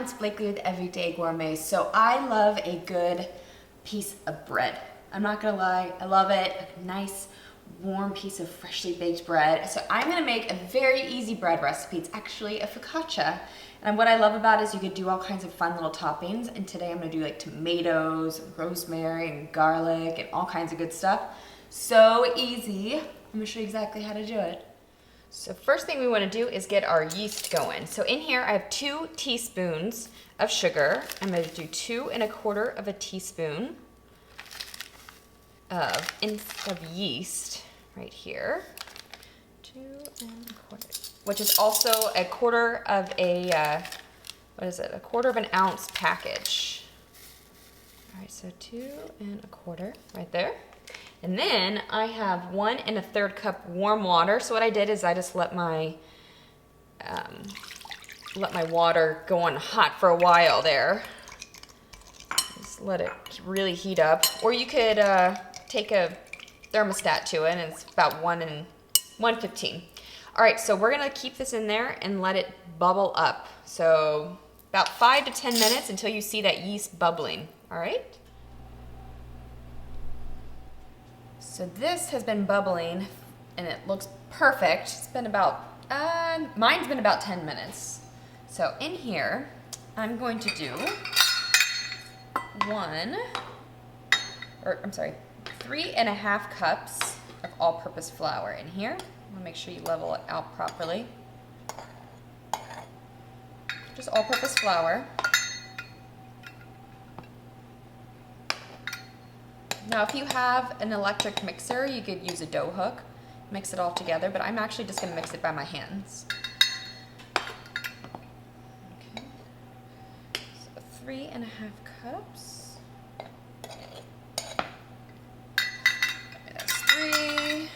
it's Blakely with Everyday Gourmet. So I love a good piece of bread. I'm not gonna lie, I love it. A nice warm piece of freshly baked bread. So I'm gonna make a very easy bread recipe. It's actually a focaccia. And what I love about it is you could do all kinds of fun little toppings. And today I'm gonna do like tomatoes, and rosemary, and garlic, and all kinds of good stuff. So easy. I'm gonna show you exactly how to do it. So first thing we want to do is get our yeast going. So in here I have 2 teaspoons of sugar. I'm going to do 2 1/4 teaspoon of yeast right here. 2 1/4, which is also a quarter of a a quarter of an ounce package. All right, so 2 1/4 right there. And then I have 1 1/3 cup warm water. So what I did is I just let my water go on hot for a while there. Just let it really heat up. Or you could take a thermostat to it, and it's about 115. All right, so we're gonna keep this in there and let it bubble up. So about 5 to 10 minutes until you see that yeast bubbling. All right. So this has been bubbling and it looks perfect. It's been about, mine's been about 10 minutes. So in here, I'm going to do 3 1/2 cups of all-purpose flour in here. I want to make sure you level it out properly. Just all-purpose flour. Now, if you have an electric mixer, you could use a dough hook, mix it all together, but I'm actually just going to mix it by my hands. Okay. So 3 1/2 cups. That's 3.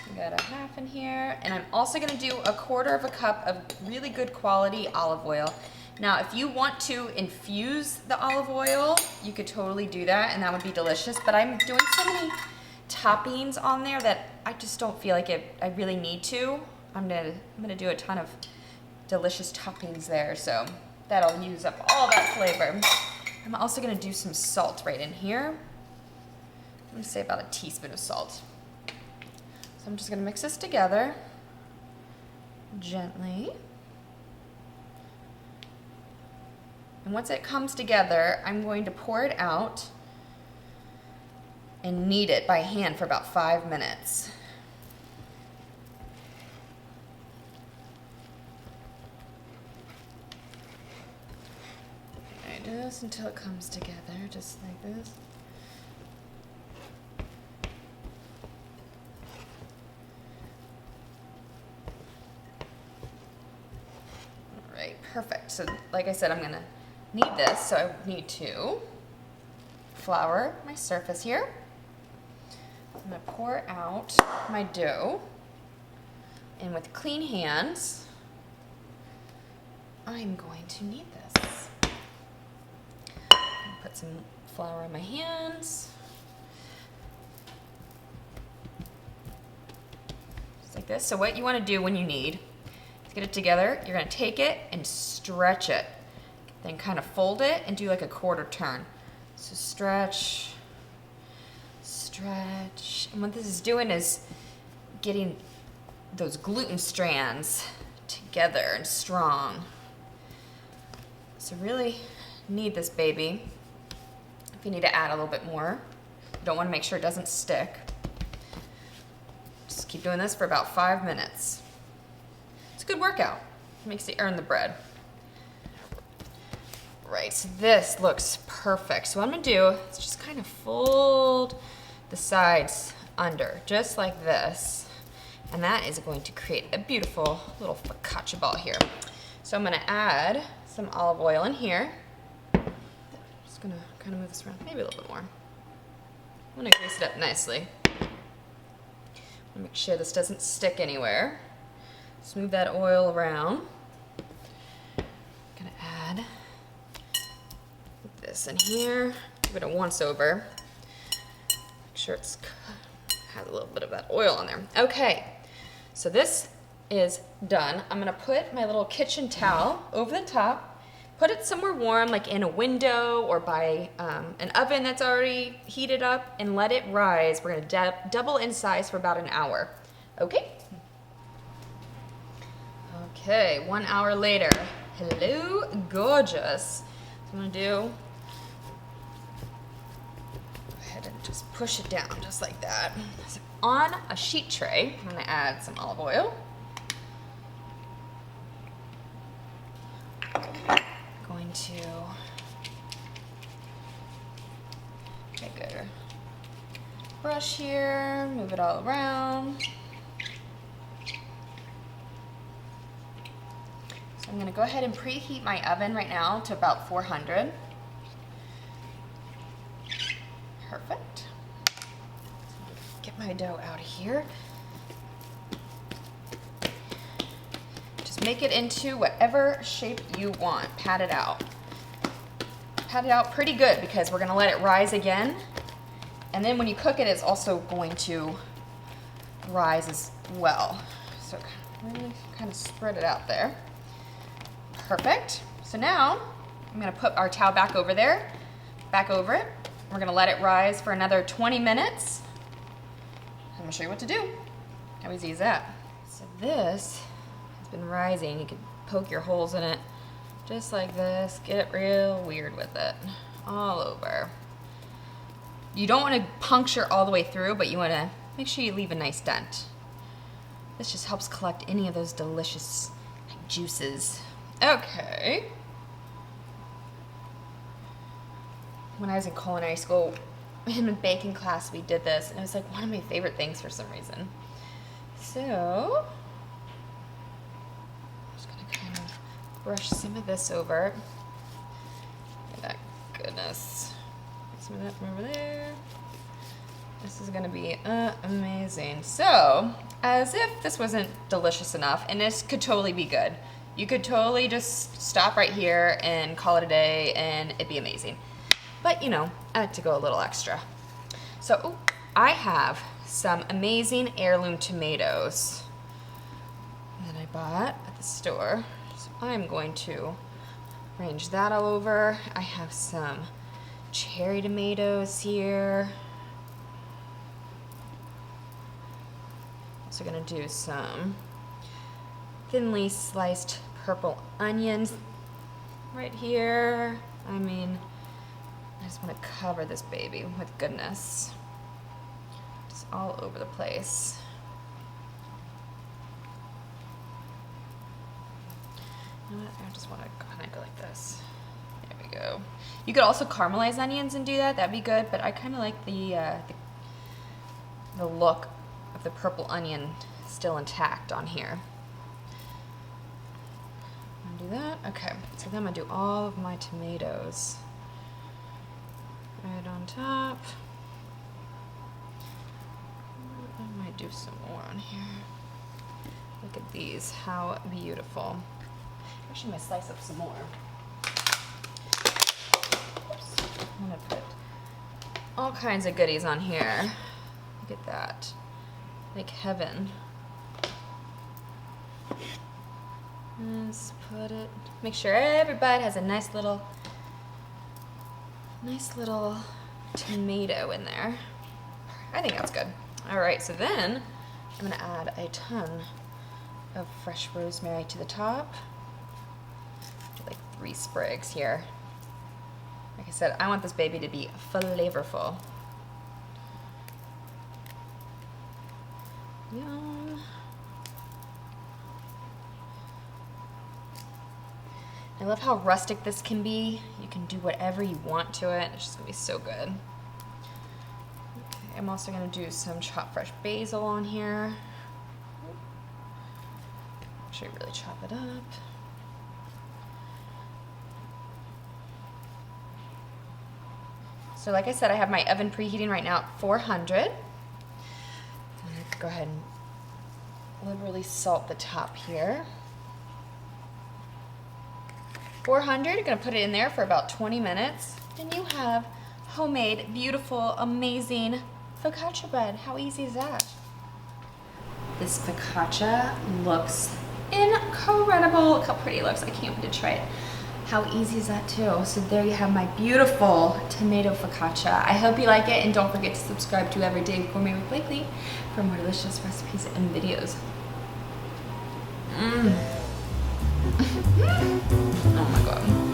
We got a half in here. And I'm also going to do a 1/4 cup of really good quality olive oil. Now, if you want to infuse the olive oil, you could totally do that, and that would be delicious. But I'm doing so many toppings on there that I just don't feel like I really need to. I'm gonna do a ton of delicious toppings there, so that'll use up all that flavor. I'm also gonna do some salt right in here. I'm gonna say about a teaspoon of salt. So I'm just gonna mix this together gently. And once it comes together, I'm going to pour it out and knead it by hand for about 5 minutes. I do this until it comes together, just like this. All right, perfect. So like I said, I'm gonna knead this, so I need to flour my surface here. I'm gonna pour out my dough, and with clean hands, I'm going to knead this. Put some flour on my hands, just like this. So what you want to do when you knead is get it together. You're gonna take it and stretch it. Then kind of fold it and do like a 1/4 turn. So stretch, stretch. And what this is doing is getting those gluten strands together and strong. So really knead this baby. If you need to add a little bit more, you don't want to make sure it doesn't stick. Just keep doing this for about 5 minutes. It's a good workout. It makes you earn the bread. Right, so this looks perfect. So what I'm gonna do is just kind of fold the sides under, just like this. And that is going to create a beautiful little focaccia ball here. So I'm gonna add some olive oil in here. Just gonna kind of move this around, maybe a little bit more. I'm gonna grease it up nicely. Make sure this doesn't stick anywhere. Smooth that oil around. Gonna add this in here, give it a once over. Make sure it's has a little bit of that oil on there. Okay, so this is done. I'm gonna put my little kitchen towel over the top put it somewhere warm, like in a window or by an oven that's already heated up, and let it rise. We're gonna double in size for about an hour. Okay? Okay, 1 hour later. Hello, gorgeous. So I'm gonna go ahead and just push it down just like that. So on a sheet tray, I'm gonna add some olive oil. Going to make a brush here, move it all around. So I'm gonna go ahead and preheat my oven right now to about 400. Perfect. Get my dough out of here. Just make it into whatever shape you want. Pat it out. Pat it out pretty good because we're gonna let it rise again. And then when you cook it, it's also going to rise as well. So really kind of spread it out there. Perfect. So now I'm gonna put our towel back over there, back over it. We're gonna let it rise for another 20 minutes. I'm gonna show you what to do. How easy is that? So this has been rising. You can poke your holes in it just like this. Get it real weird with it, all over. You don't wanna puncture all the way through, but you wanna make sure you leave a nice dent. This just helps collect any of those delicious juices. Okay. When I was in culinary school, in a baking class, we did this, and it was like one of my favorite things for some reason. So, I'm just gonna kind of brush some of this over. Look at that goodness. Get some of that from over there. This is gonna be amazing. So, as if this wasn't delicious enough, and this could totally be good. You could totally just stop right here and call it a day and it'd be amazing. But you know, I like to go a little extra. So I have some amazing heirloom tomatoes that I bought at the store. So I'm going to arrange that all over. I have some cherry tomatoes here. Also gonna do some thinly sliced purple onions right here. I mean, I just want to cover this baby with goodness. Just all over the place. You know what? I just want to kind of go like this. There we go. You could also caramelize onions and do that. That'd be good, but I kind of like the look of the purple onion still intact on here. Do that. Okay, so then I'm gonna do all of my tomatoes right on top. I might do some more on here. Look at these, how beautiful. Actually, I'm gonna slice up some more. Oops. I'm gonna put all kinds of goodies on here. Look at that, like heaven. Let's put it, make sure every bite has a nice little tomato in there. I think that's good. All right, so then I'm gonna add a ton of fresh rosemary to the top. Like 3 sprigs here. Like I said, I want this baby to be flavorful. Yum. I love how rustic this can be. You can do whatever you want to it. It's just gonna be so good. Okay, I'm also gonna do some chopped fresh basil on here. Make sure you really chop it up. So like I said, I have my oven preheating right now at 400. I'm gonna go ahead and liberally salt the top here. 400, you're gonna put it in there for about 20 minutes, and you have homemade, beautiful, amazing focaccia bread. How easy is that? This focaccia looks incredible. Look how pretty it looks. I can't wait to try it. How easy is that too? So there you have my beautiful tomato focaccia. I hope you like it, and don't forget to subscribe to Everyday Gourmet with Blakely for more delicious recipes and videos. Oh my god.